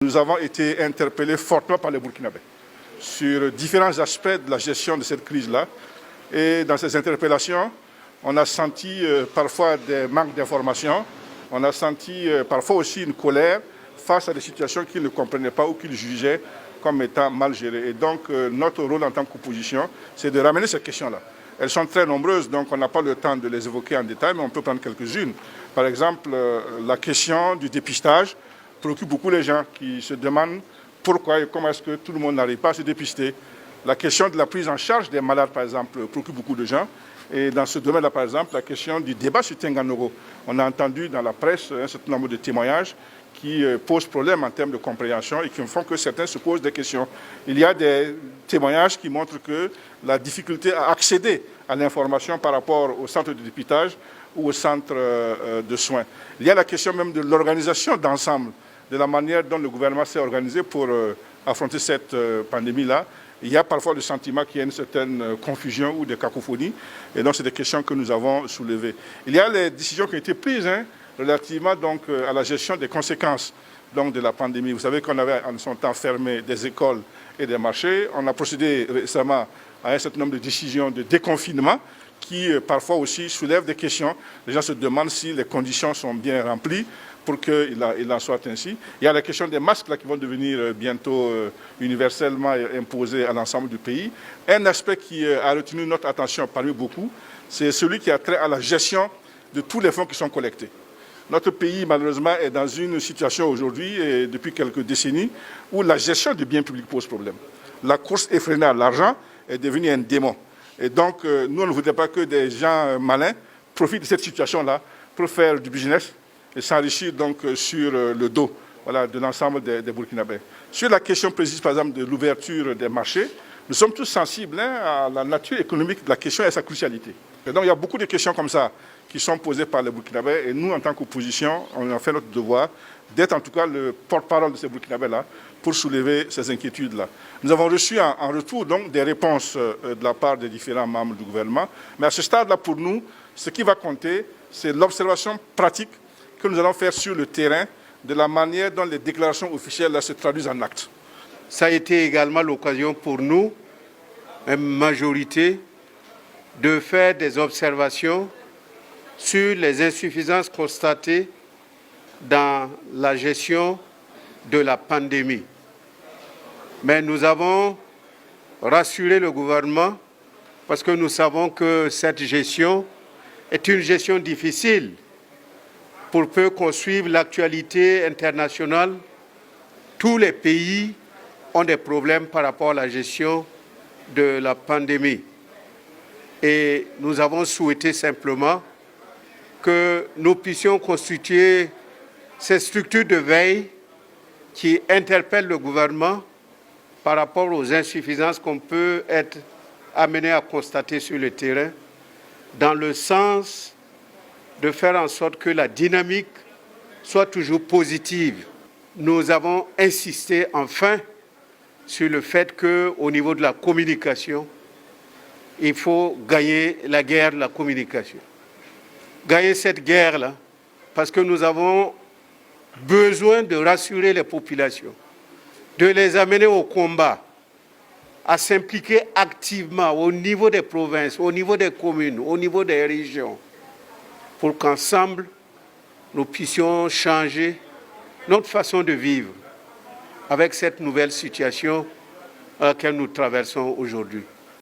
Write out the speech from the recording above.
Nous avons été interpellés fortement par les Burkinabés sur différents aspects de la gestion de cette crise-là. Et dans ces interpellations, on a senti parfois des manques d'informations, on a senti parfois aussi une colère face à des situations qu'ils ne comprenaient pas ou qu'ils jugeaient comme étant mal gérées. Et donc notre rôle en tant qu'opposition, c'est de ramener ces questions-là. Elles sont très nombreuses, donc on n'a pas le temps de les évoquer en détail, mais on peut prendre quelques-unes. Par exemple, la question du dépistage préoccupe beaucoup les gens qui se demandent pourquoi et comment est-ce que tout le monde n'arrive pas à se dépister. La question de la prise en charge des malades, par exemple, préoccupe beaucoup de gens. Et dans ce domaine-là, par exemple, la question du débat sur Tenganoro. On a entendu dans la presse un certain nombre de témoignages qui posent problème en termes de compréhension et qui font que certains se posent des questions. Il y a des témoignages qui montrent que la difficulté à accéder à l'information par rapport au centre de dépistage ou au centre de soins. Il y a la question même de l'organisation d'ensemble, de la manière dont le gouvernement s'est organisé pour affronter cette pandémie-là. Il y a parfois le sentiment qu'il y a une certaine confusion ou des cacophonies. Et donc, c'est des questions que nous avons soulevées. Il y a les décisions qui ont été prises relativement donc, à la gestion des conséquences donc, de la pandémie. Vous savez qu'on avait en son temps fermé des écoles et des marchés. On a procédé récemment à un certain nombre de décisions de déconfinement qui parfois aussi soulèvent des questions. Les gens se demandent si les conditions sont bien remplies pour qu'il en soit ainsi. Il y a la question des masques là, qui vont devenir bientôt universellement imposés à l'ensemble du pays. Un aspect qui a retenu notre attention parmi beaucoup, c'est celui qui a trait à la gestion de tous les fonds qui sont collectés. Notre pays, malheureusement, est dans une situation aujourd'hui, et depuis quelques décennies, où la gestion du bien public pose problème. La course effrénée à l'argent est devenue un démon. Et donc, nous, on ne voudrait pas que des gens malins profitent de cette situation-là pour faire du business et s'enrichir donc sur le dos de l'ensemble des Burkinabés. Sur la question précise, par exemple, de l'ouverture des marchés, nous sommes tous sensibles à la nature économique de la question et à sa crucialité. Et donc, il y a beaucoup de questions comme ça qui sont posées par les Burkinabés et nous, en tant qu'opposition, on a fait notre devoir d'être en tout cas le porte-parole de ces Burkinabés-là pour soulever ces inquiétudes-là. Nous avons reçu en retour donc des réponses de la part des différents membres du gouvernement, mais à ce stade-là, pour nous, ce qui va compter, c'est l'observation pratique que nous allons faire sur le terrain de la manière dont les déclarations officielles là, se traduisent en actes. Ça a été également l'occasion pour nous, une majorité, de faire des observations sur les insuffisances constatées dans la gestion de la pandémie. Mais nous avons rassuré le gouvernement parce que nous savons que cette gestion est une gestion difficile. Pour peu qu'on suive l'actualité internationale, tous les pays ont des problèmes par rapport à la gestion de la pandémie. Et nous avons souhaité simplement que nous puissions constituer ces structures de veille qui interpellent le gouvernement par rapport aux insuffisances qu'on peut être amené à constater sur le terrain, dans le sens de faire en sorte que la dynamique soit toujours positive. Nous avons insisté enfin sur le fait qu'au niveau de la communication, il faut gagner la guerre de la communication. Gagner cette guerre-là, parce que nous avons besoin de rassurer les populations, de les amener au combat, à s'impliquer activement au niveau des provinces, au niveau des communes, au niveau des régions, pour qu'ensemble, nous puissions changer notre façon de vivre avec cette nouvelle situation à laquelle nous traversons aujourd'hui.